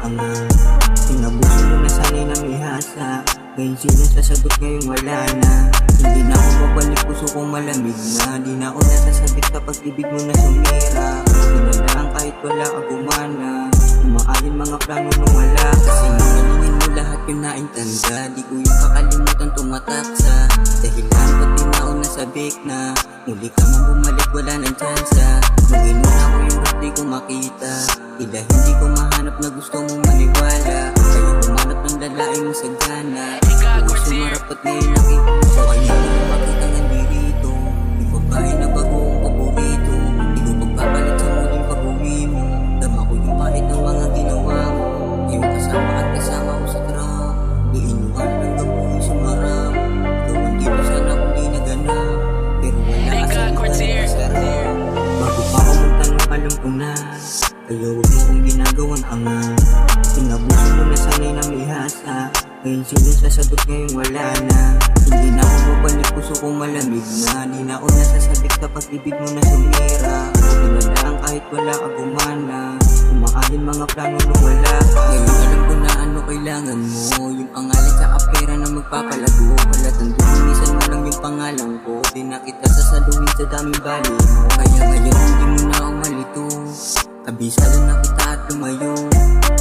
anga. Pinabuso mo na sana'y namihasa, ngayon sila sasagot ngayong wala na. Hindi na ako babalik, puso kong malamig na. Di na ako nasasabik kapag ibig mo na sumira. Hindi na lang kahit wala ka gumana. Umaalin mga plano nung wala ka. Sinungalingin mo lahat yung naintanda. Di ko yung kakalimutan tumataksa. Dahilan ba't di na ako nasabik na muli ka man bumalik, wala ng tsansa. Nung inuna ko yung rap di ko makita. Tila hindi ko mahanap na gusto mong maniwala. Kaya humanap ng lalaing mo sa gana. Kung sumarap at ngayon nakipuso, kaya ko na makita ng dirito. Di babae na bagong paborito. Di ko pagpapalit sa muling pag-uwi mo. Dama ko yung pahit ng mga ginawa mo. Yung kasama at kasama ko sa truck. Iinuhan ng gabuhin sumarap. Ikaw ang dito sana kung di naganap. Pero wala kasi ito masarap. Bago pa ako magtanong alam ko na, kaya huwag mo kong ginagawang anga. Pinabuso mo na sana'y namihasa, ngayon sila sasagot ngayong wala na. Hindi na ako babalik, puso kong malamig na. Di na ako nasasabik kapag ibig mo na sumira. Hindi na lang kahit wala ka gumana. Umaalin mga plano nung wala ka. Ngayon alam ko na ano kailangan mo, yung pangalan tsaka pera na magpapalago. Palatang duminisan mo lang yung pangalan ko. Di na kita sasaluhin sa daming bali mo. Kaya ngayon hindi mo na ako malito. Kabisado na kita at lumayo.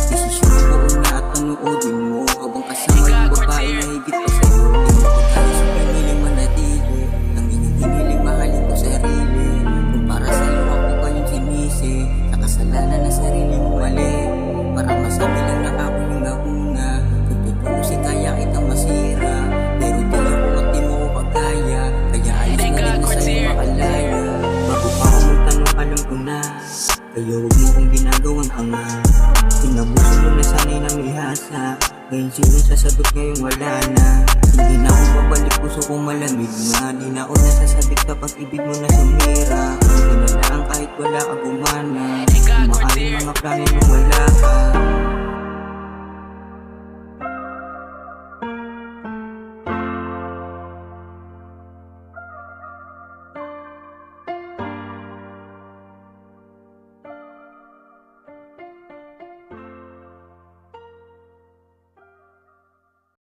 Desisyon ko una at panuodin mo. Habang kasama yung babae na higit pa sa'yo. Hindi ko tayo sa piniling manatili. Ang inyong hiniling mahalin ko sarili. Kung para sa'yo ako kayong sinisi. Sa kasalanan na sarili mo mali. Para masabi lang na ako yung nauna. Kung totoo si kaya kitang masira. Pero di ako at di mo ko kagaya. Kaya ayos na rin na sa'yo makalaya. Bago pa ako magtanong alam ko na, kaya huwag mo kong ginagawang anga. Pinabuso mo na sana'y namihasa, ngayon sila sasagot ngayong wala na. Hindi na ako babalik, puso kong malamig na. Di na ako nasasabik kapag ibig mo na sumira. Hindi na lang kahit wala ka gumana. Umaalin mga plano nung wala ka.